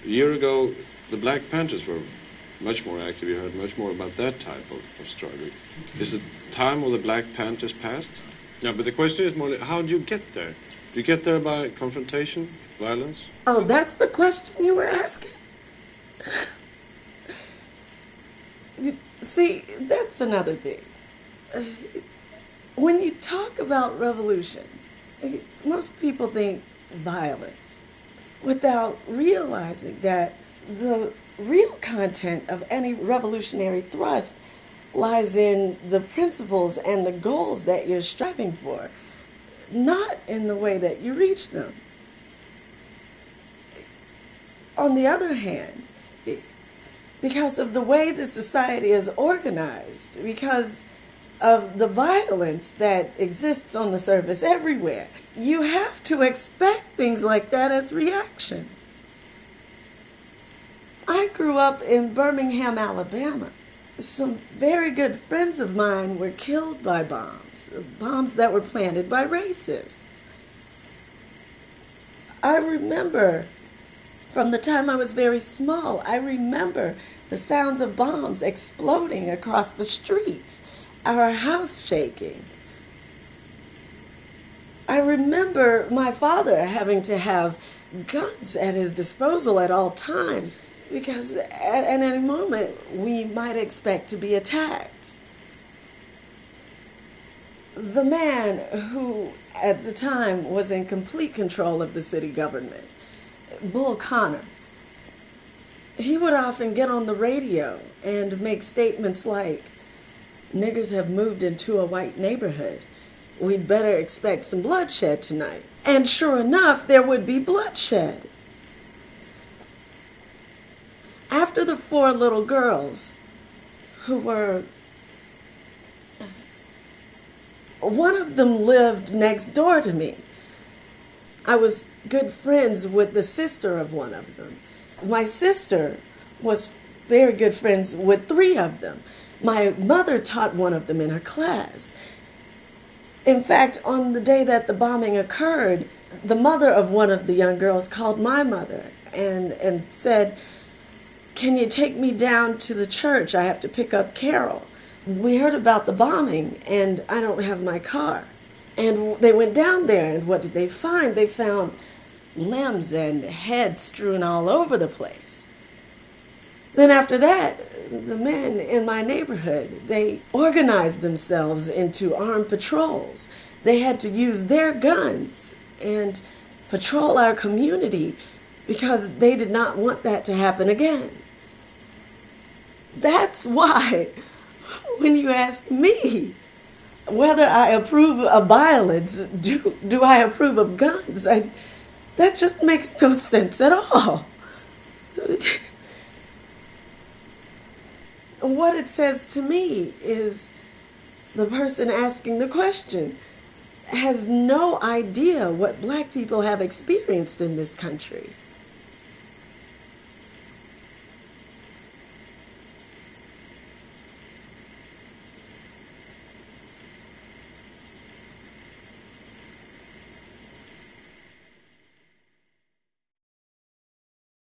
A year ago, the Black Panthers were much more active. You heard much more about that type of struggle. Okay. Is the time of the Black Panthers past? Yeah, but the question is more, how do you get there? Do you get there by confrontation, violence? Oh, that's the question you were asking? See, that's another thing. When you talk about revolution, most people think violence without realizing that the real content of any revolutionary thrust lies in the principles and the goals that you're striving for, not in the way that you reach them. On the other hand, because of the way the society is organized, because of the violence that exists on the surface everywhere, you have to expect things like that as reactions. I grew up in Birmingham, Alabama. Some very good friends of mine were killed by bombs that were planted by racists. I remember, from the time I was very small, I remember the sounds of bombs exploding across the street, our house shaking. I remember my father having to have guns at his disposal at all times, because at any moment we might expect to be attacked. The man who at the time was in complete control of the city government, Bull Connor, he would often get on the radio and make statements like, "Niggers have moved into a white neighborhood. We'd better expect some bloodshed tonight." And sure enough, there would be bloodshed. After the 4 little girls who were... One of them lived next door to me. I was good friends with the sister of one of them. My sister was very good friends with 3 of them. My mother taught one of them in her class. In fact, on the day that the bombing occurred, the mother of one of the young girls called my mother and said, "Can you take me down to the church? I have to pick up Carol. We heard about the bombing and I don't have my car." And they went down there, and what did they find? They found limbs and heads strewn all over the place. Then after that, the men in my neighborhood, they organized themselves into armed patrols. They had to use their guns and patrol our community because they did not want that to happen again. That's why, when you ask me whether I approve of violence, do I approve of guns, that just makes no sense at all. What it says to me is the person asking the question has no idea what Black people have experienced in this country.